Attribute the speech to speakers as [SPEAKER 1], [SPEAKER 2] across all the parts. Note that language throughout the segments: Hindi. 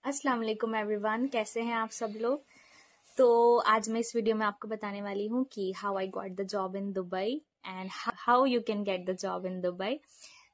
[SPEAKER 1] अस्सलाम वालेकुम एवरीवन, कैसे हैं आप सब लोग। तो आज मैं इस वीडियो में आपको बताने वाली हूँ कि how I got the job in Dubai and how you can get the job in Dubai.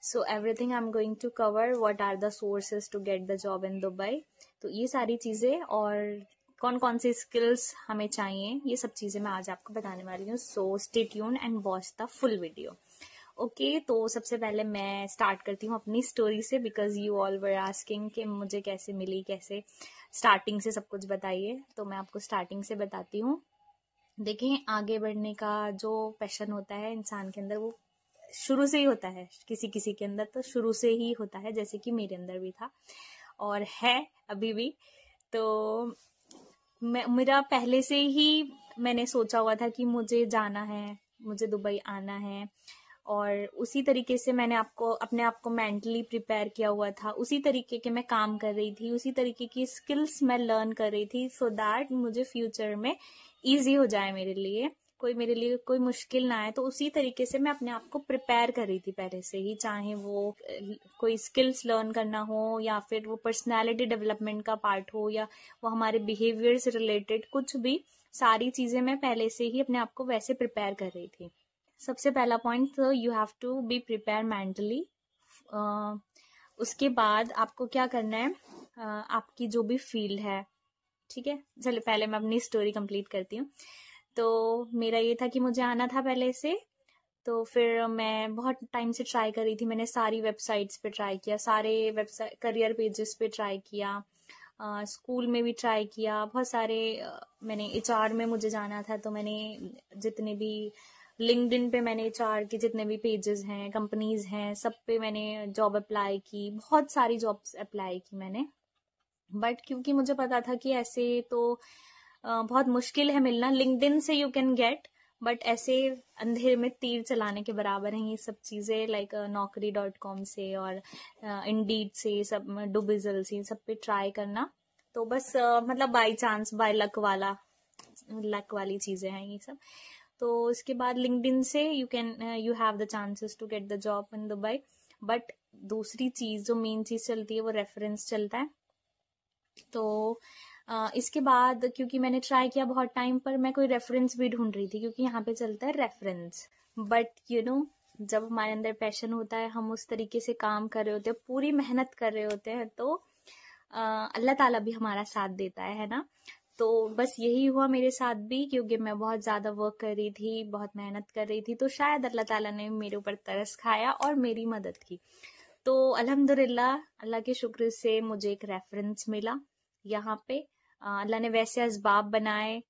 [SPEAKER 1] So everything I am going to cover, what are the sources to get the job in Dubai. तो ये सारी चीज़ें और कौन कौन सी स्किल्स हमें चाहिए, ये सब चीज़ें मैं आज आपको बताने वाली हूँ। So stay tuned and watch the full video. Okay, तो सबसे पहले मैं स्टार्ट करती हूँ अपनी स्टोरी से, because you all were asking कि मुझे कैसे मिली, कैसे स्टार्टिंग से सब कुछ बताइए। तो मैं आपको स्टार्टिंग से बताती हूँ। देखिए, आगे बढ़ने का जो पैशन होता है इंसान के अंदर, वो शुरू से ही होता है। किसी किसी के अंदर तो शुरू से ही होता है, जैसे कि मेरे अंदर भी था और है अभी भी। तो मेरा पहले से ही मैंने सोचा हुआ था कि मुझे जाना है, मुझे दुबई आना है, और उसी तरीके से मैंने अपने आप को मेंटली प्रिपेयर किया हुआ था। उसी तरीके के मैं काम कर रही थी, उसी तरीके की स्किल्स मैं लर्न कर रही थी, सो दैट मुझे फ्यूचर में इजी हो जाए, मेरे लिए कोई मुश्किल ना आए। तो उसी तरीके से मैं अपने आप को प्रिपेयर कर रही थी पहले से ही, चाहे वो कोई स्किल्स लर्न करना हो या फिर वो पर्सनैलिटी डेवलपमेंट का पार्ट हो या वो हमारे बिहेवियर से रिलेटेड कुछ भी, सारी चीजें मैं पहले से ही अपने आप को वैसे प्रिपेयर कर रही थी। सबसे पहला पॉइंट, तो you have to be prepare mentally. उसके बाद आपको क्या करना है, आपकी जो भी फील्ड है, ठीक है। चलिए पहले मैं अपनी स्टोरी कंप्लीट करती हूँ। तो मेरा ये था कि मुझे आना था पहले से। तो फिर मैं बहुत टाइम से ट्राई कर रही थी, मैंने सारी वेबसाइट्स पे ट्राई किया, सारे वेबसाइट करियर पेजेस पे ट्राई किया, स्कूल में भी ट्राई किया, बहुत सारे मैंने एचआर में मुझे जाना था, तो मैंने जितने भी लिंक्डइन पे मैंने एचआर के जितने भी पेजेस हैं, कंपनीज हैं, सब पे मैंने जॉब अप्लाई की, बहुत सारी जॉब्स अप्लाई की मैंने। बट क्योंकि मुझे पता था कि ऐसे तो बहुत मुश्किल है मिलना। लिंक्डइन से यू कैन गेट, बट ऐसे अंधेरे में तीर चलाने के बराबर हैं ये सब चीजें, लाइक naukri.com से और इंडीड से, सब डुबिजल से, सब पे ट्राई करना। तो बस मतलब बाई चांस, बाय लक वाली चीजें हैं ये सब। तो इसके बाद लिंक्डइन से you have the chances to get the job in Dubai. But दूसरी चीज, जो मेन चीज चलती है, वो रेफरेंस चलता है। तो इसके बाद क्योंकि मैंने ट्राई किया बहुत टाइम पर, मैं कोई रेफरेंस भी ढूंढ रही थी, क्योंकि यहाँ पे चलता है रेफरेंस। बट जब हमारे अंदर पैशन होता है, हम उस तरीके से काम कर रहे होते हैं, पूरी मेहनत कर रहे होते हैं, तो अल्लाह ताला भी हमारा साथ देता है ना। तो बस यही हुआ मेरे साथ भी, क्योंकि मैं बहुत ज्यादा वर्क कर रही थी, बहुत मेहनत कर रही थी, तो शायद अल्लाह ताला ने मेरे ऊपर तरस खाया और मेरी मदद की। तो अल्हम्दुलिल्लाह, अल्लाह के शुक्र से मुझे एक रेफरेंस मिला यहाँ पे। अल्लाह ने वैसे असबाब बनाए,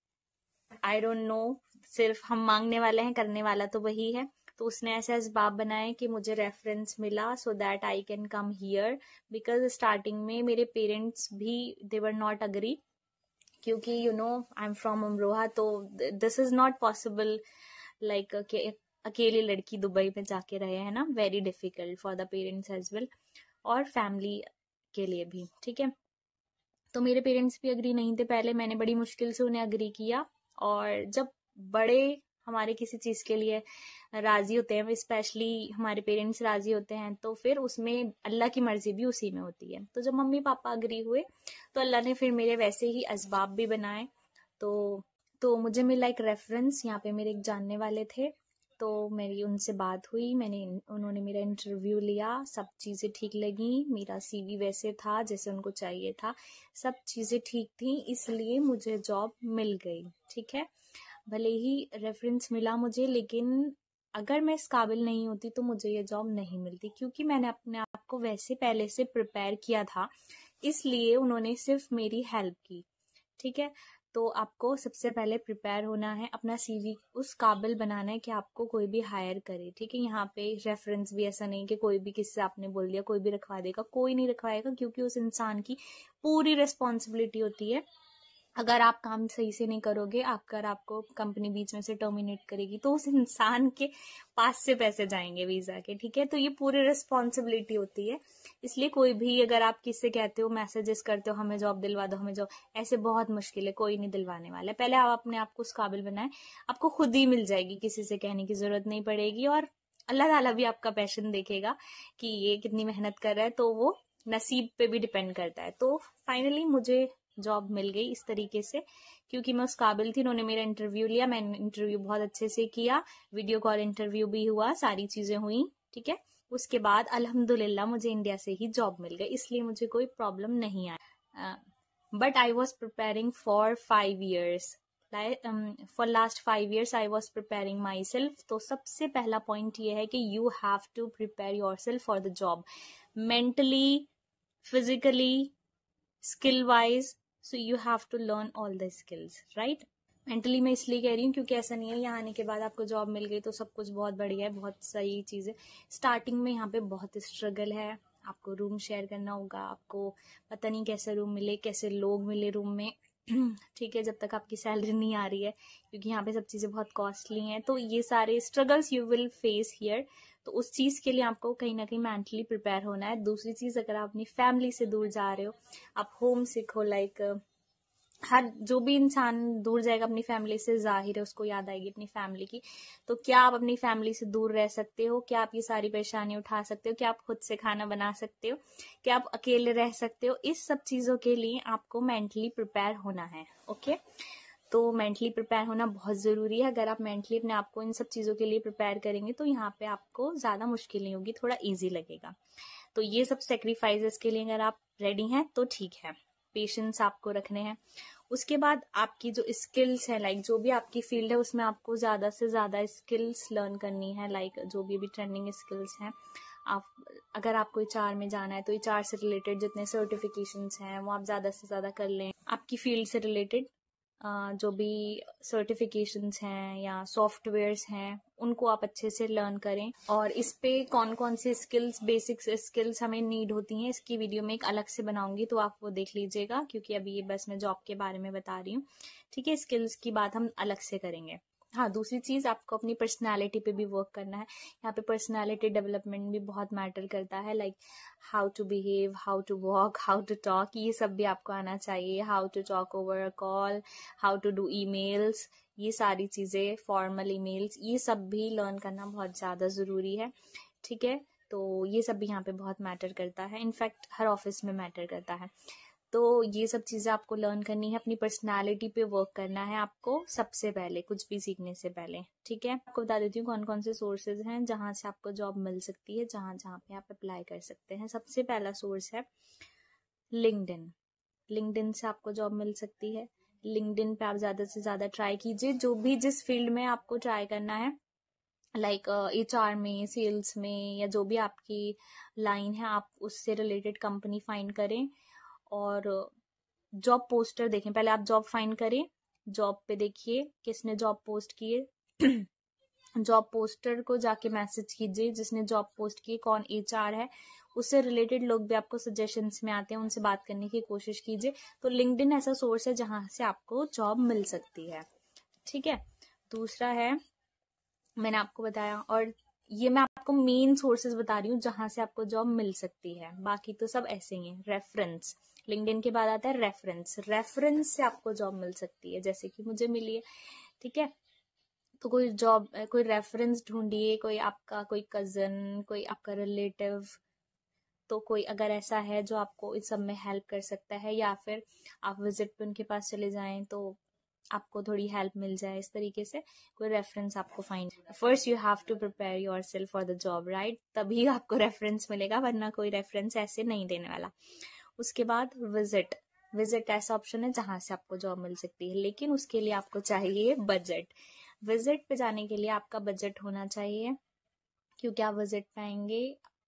[SPEAKER 1] आई डोंट नो, सिर्फ हम मांगने वाले हैं, करने वाला तो वही है। तो उसने ऐसे असबाब बनाए कि मुझे रेफरेंस मिला, so that I can come here. Because starting में मेरे पेरेंट्स भी, दे वर नॉट अग्री, क्योंकि आई एम फ्रॉम अमरोहा, तो this is not possible, like अकेली लड़की दुबई में जाके रहे, है ना, very difficult for the parents as well, और फैमिली के लिए भी, ठीक है। तो मेरे पेरेंट्स भी अग्री नहीं थे पहले, मैंने बड़ी मुश्किल से उन्हें अग्री किया। और जब बड़े हमारे किसी चीज के लिए राजी होते हैं, स्पेशली हमारे पेरेंट्स राजी होते हैं, तो फिर उसमें अल्लाह की मर्जी भी उसी में होती है। तो जब मम्मी पापा अग्री हुए, तो अल्लाह ने फिर मेरे वैसे ही असबाब भी बनाए। तो मुझे मिला एक रेफरेंस, यहाँ पे मेरे एक जानने वाले थे, तो मेरी उनसे बात हुई, उन्होंने मेरा इंटरव्यू लिया, सब चीजें ठीक लगी, मेरा सीवी वैसे था जैसे उनको चाहिए था, सब चीजें ठीक थी, इसलिए मुझे जॉब मिल गई, ठीक है। भले ही रेफरेंस मिला मुझे, लेकिन अगर मैं इस काबिल नहीं होती तो मुझे ये जॉब नहीं मिलती, क्योंकि मैंने अपने आप को वैसे पहले से प्रिपेयर किया था, इसलिए उन्होंने सिर्फ मेरी हेल्प की, ठीक है। तो आपको सबसे पहले प्रिपेयर होना है, अपना सीवी उस काबिल बनाना है कि आपको कोई भी हायर करे, ठीक है। यहाँ पे रेफरेंस भी ऐसा नहीं कि कोई भी, किससे आपने बोल दिया कोई भी रखवा देगा, कोई नहीं रखवाएगा, क्योंकि उस इंसान की पूरी रिस्पॉन्सिबिलिटी होती है। अगर आप काम सही से नहीं करोगे, अगर आपको कंपनी बीच में से टर्मिनेट करेगी, तो उस इंसान के पास से पैसे जाएंगे वीजा के, ठीक है। तो ये पूरी रिस्पॉन्सिबिलिटी होती है, इसलिए कोई भी, अगर आप किससे कहते हो, मैसेजेस करते हो, हमें जॉब दिलवा दो, हमें जॉब, ऐसे बहुत मुश्किल है, कोई नहीं दिलवाने वाला है। पहले आप अपने आप को उस काबिल बनाए, आपको खुद ही मिल जाएगी, किसी से कहने की जरूरत नहीं पड़ेगी, और अल्लाह ताला भी आपका पैशन देखेगा कि ये कितनी मेहनत कर रहा है, तो वो नसीब पे भी डिपेंड करता है। तो फाइनली मुझे जॉब मिल गई इस तरीके से, क्योंकि मैं उस काबिल थी। उन्होंने मेरा इंटरव्यू लिया, मैंने इंटरव्यू बहुत अच्छे से किया, वीडियो कॉल इंटरव्यू भी हुआ, सारी चीजें हुई, ठीक है। उसके बाद अल्हम्दुलिल्लाह मुझे इंडिया से ही जॉब मिल गई, इसलिए मुझे कोई प्रॉब्लम नहीं आई। But I was preparing for 5 years, for last 5 years I was preparing myself. तो सबसे पहला पॉइंट ये है कि you have to prepare yourself for the job, mentally, physically, skill wise, so you have to learn all the skills, right? Mentally मैं इसलिए कह रही हूँ क्योंकि ऐसा नहीं है यहाँ आने के बाद आपको जॉब मिल गई तो सब कुछ बहुत बढ़िया है, बहुत सही चीज है। स्टार्टिंग में यहाँ पे बहुत स्ट्रगल है, आपको रूम शेयर करना होगा, आपको पता नहीं कैसे रूम मिले, कैसे लोग मिले रूम में, ठीक है, जब तक आपकी सैलरी नहीं आ रही है, क्योंकि यहाँ पे सब चीजें बहुत कॉस्टली हैं। तो ये सारे struggles you will face here. तो उस चीज के लिए आपको कहीं ना कहीं मेंटली प्रिपेयर होना है। दूसरी चीज, अगर आप अपनी फैमिली से दूर जा रहे हो, आप होम सिक हो, लाइक हर जो भी इंसान दूर जाएगा अपनी फैमिली से, जाहिर है उसको याद आएगी अपनी फैमिली की। तो क्या आप अपनी फैमिली से दूर रह सकते हो? क्या आप ये सारी परेशानी उठा सकते हो? क्या आप खुद से खाना बना सकते हो? क्या आप अकेले रह सकते हो? इस सब चीजों के लिए आपको मेंटली प्रिपेयर होना है, ओके। तो मेंटली प्रिपेयर होना बहुत जरूरी है। अगर आप मेंटली अपने आप को इन सब चीजों के लिए प्रिपेयर करेंगे तो यहाँ पे आपको ज्यादा मुश्किल नहीं होगी, थोड़ा इजी लगेगा। तो ये सब सेक्रीफाइसेस के लिए अगर आप रेडी हैं तो ठीक है, पेशेंस आपको रखने हैं। उसके बाद आपकी जो स्किल्स है, लाइक जो भी आपकी फील्ड है उसमें आपको ज्यादा से ज्यादा स्किल्स लर्न करनी है, लाइक जो भी ट्रेंडिंग स्किल्स हैं। आप अगर आपको HR में जाना है तो HR से रिलेटेड जितने सर्टिफिकेशंस हैं वो आप ज्यादा से ज्यादा कर लें। आपकी फील्ड से रिलेटेड जो भी सर्टिफिकेशंस हैं या सॉफ्टवेयर्स हैं उनको आप अच्छे से लर्न करें। और इस पे कौन कौन से स्किल्स, बेसिक्स स्किल्स हमें नीड होती हैं, इसकी वीडियो में एक अलग से बनाऊंगी, तो आप वो देख लीजिएगा, क्योंकि अभी ये बस मैं जॉब के बारे में बता रही हूँ, ठीक है। स्किल्स की बात हम अलग से करेंगे। हाँ, दूसरी चीज, आपको अपनी पर्सनालिटी पे भी वर्क करना है। यहाँ पे पर्सनालिटी डेवलपमेंट भी बहुत मैटर करता है, like how to behave, how to walk, how to talk, ये सब भी आपको आना चाहिए। How to talk over a call, how to do emails, ये सारी चीजें, फॉर्मल ईमेल्स, ये सब भी लर्न करना बहुत ज्यादा जरूरी है, ठीक है। तो ये सब भी यहाँ पे बहुत मैटर करता है, इनफैक्ट हर ऑफिस में मैटर करता है। तो ये सब चीजें आपको लर्न करनी है, अपनी पर्सनालिटी पे वर्क करना है आपको सबसे पहले, कुछ भी सीखने से पहले, ठीक है। आपको बता देती हूँ कौन कौन से सोर्सेज हैं जहां से आपको जॉब मिल सकती है, जहां जहां पे आप अप्लाई कर सकते हैं। सबसे पहला सोर्स है लिंक्डइन। लिंक्डइन से आपको जॉब मिल सकती है। लिंक्डइन पे आप ज्यादा से ज्यादा ट्राई कीजिए, जो भी जिस फील्ड में आपको ट्राई करना है, लाइक HR में, सेल्स में, या जो भी आपकी लाइन है, आप उससे रिलेटेड कंपनी फाइंड करें और जॉब पोस्टर देखें। पहले आप जॉब फाइंड करें, जॉब पे देखिए किसने जॉब पोस्ट की है, जॉब पोस्टर को जाके मैसेज कीजिए जिसने जॉब पोस्ट की, कौन HR है, उससे रिलेटेड लोग भी आपको सजेशंस में आते हैं, उनसे बात करने की कोशिश कीजिए। तो लिंक्डइन ऐसा सोर्स है जहां से आपको जॉब मिल सकती है, ठीक है। दूसरा है, मैंने आपको बताया, और ये मैं आपको मेन सोर्सेज बता रही हूँ जहां से आपको जॉब मिल सकती है, बाकी तो सब ऐसे ही है। रेफरेंस, लिंक्डइन के बाद आता है रेफरेंस। रेफरेंस से आपको जॉब मिल सकती है, जैसे कि मुझे मिली है, ठीक है। तो कोई जॉब, कोई रेफरेंस ढूंढिए, कोई आपका कोई कजन, कोई आपका रिलेटिव, तो कोई अगर ऐसा है जो आपको इस सब में हेल्प कर सकता है, या फिर आप विजिट पे उनके पास चले जाएं तो आपको थोड़ी हेल्प मिल जाए, इस तरीके से कोई रेफरेंस आपको find. First you have to prepare yourself for the job, right, तभी आपको रेफरेंस मिलेगा, वरना कोई रेफरेंस ऐसे नहीं देने वाला। उसके बाद विजिट। विजिट ऐसा ऑप्शन है जहां से आपको जॉब मिल सकती है, लेकिन उसके लिए आपको चाहिए बजट। विजिट पे जाने के लिए आपका बजट होना चाहिए, क्योंकि आप विजिट पे आएंगे,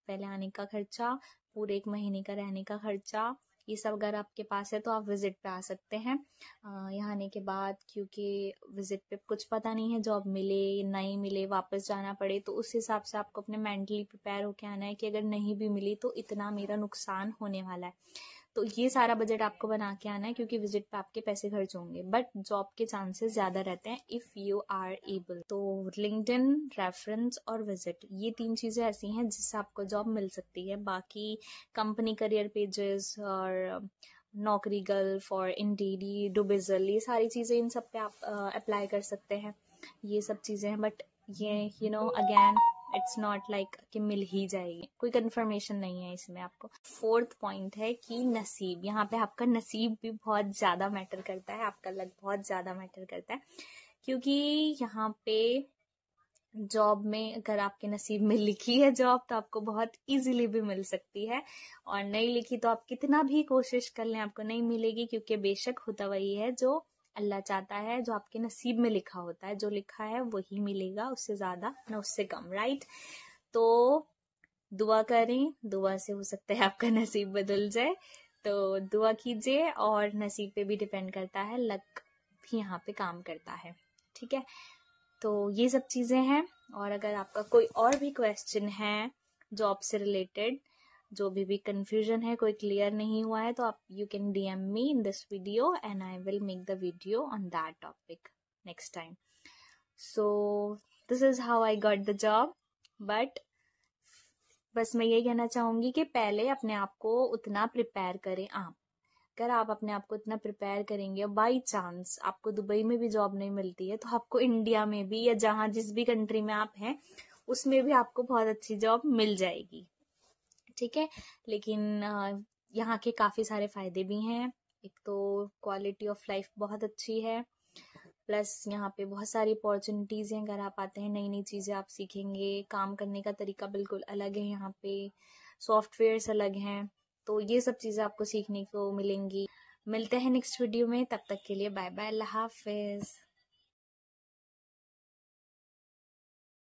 [SPEAKER 1] पहले आने का खर्चा, पूरे 1 महीने का रहने का खर्चा, ये सब अगर आपके पास है तो आप विजिट पे आ सकते हैं। यहाँ आने के बाद, क्योंकि विजिट पे कुछ पता नहीं है, जॉब मिले नहीं मिले, वापस जाना पड़े, तो उस हिसाब से आपको अपने मेंटली प्रिपेयर होके आना है कि अगर नहीं भी मिली तो इतना मेरा नुकसान होने वाला है। तो ये सारा बजट आपको बना के आना है, क्योंकि विजिट पे आपके पैसे खर्च होंगे, बट जॉब के चांसेस ज्यादा रहते हैं इफ यू आर एबल। तो लिंक्डइन, रेफरेंस और विजिट, ये 3 चीजें ऐसी हैं जिससे आपको जॉब मिल सकती है। बाकी कंपनी करियर पेजेस और नौकरी गल्फ और इंडीडी, डुबिजल, ये सारी चीजें, इन सब पे आप अप्लाई कर सकते हैं, ये सब चीजें हैं। बट ये अगेन इट्स नॉट लाइक कि मिल ही जाएगी, कोई कंफर्मेशन नहीं है इसमें आपको। 4th पॉइंट है कि नसीब, यहाँ पे आपका नसीब भी बहुत ज्यादा मैटर करता है, आपका लक बहुत ज्यादा मैटर करता है, क्योंकि यहाँ पे जॉब में अगर आपके नसीब में लिखी है जॉब तो आपको बहुत इजीली भी मिल सकती है, और नहीं लिखी तो आप कितना भी कोशिश कर लें आपको नहीं मिलेगी, क्योंकि बेशक होता वही है जो अल्लाह चाहता है, जो आपके नसीब में लिखा होता है, जो लिखा है वही मिलेगा, उससे ज्यादा ना उससे कम, राइट। तो दुआ करें, दुआ से हो सकता है आपका नसीब बदल जाए, तो दुआ कीजिए, और नसीब पे भी डिपेंड करता है, लक भी यहाँ पे काम करता है, ठीक है। तो ये सब चीजें हैं, और अगर आपका कोई और भी क्वेश्चन है जॉब से रिलेटेड, जो भी कंफ्यूजन है, कोई क्लियर नहीं हुआ है, तो आप you can DM me in this video and I will make the video on that topic next time. So this is how I got the job. But बस मैं यही कहना चाहूंगी कि पहले अपने आप को उतना प्रिपेयर करें आप। अगर आप अपने आप को इतना प्रिपेयर करेंगे, बाई चांस आपको दुबई में भी जॉब नहीं मिलती है, तो आपको इंडिया में भी या जहां जिस भी कंट्री में आप हैं उसमें भी आपको बहुत अच्छी जॉब मिल जाएगी, ठीक है। लेकिन यहाँ के काफी सारे फायदे भी हैं। एक तो क्वालिटी ऑफ लाइफ बहुत अच्छी है, प्लस यहाँ पे बहुत सारी अपॉर्चुनिटीज हैं, अगर आप आते हैं नई नई चीजें आप सीखेंगे, काम करने का तरीका बिल्कुल अलग है, यहाँ पे सॉफ्टवेयर्स अलग हैं, तो ये सब चीजें आपको सीखने को मिलेंगी। मिलते हैं नेक्स्ट वीडियो में, तब तक के लिए बाय बाय, अल्लाह हाफिज।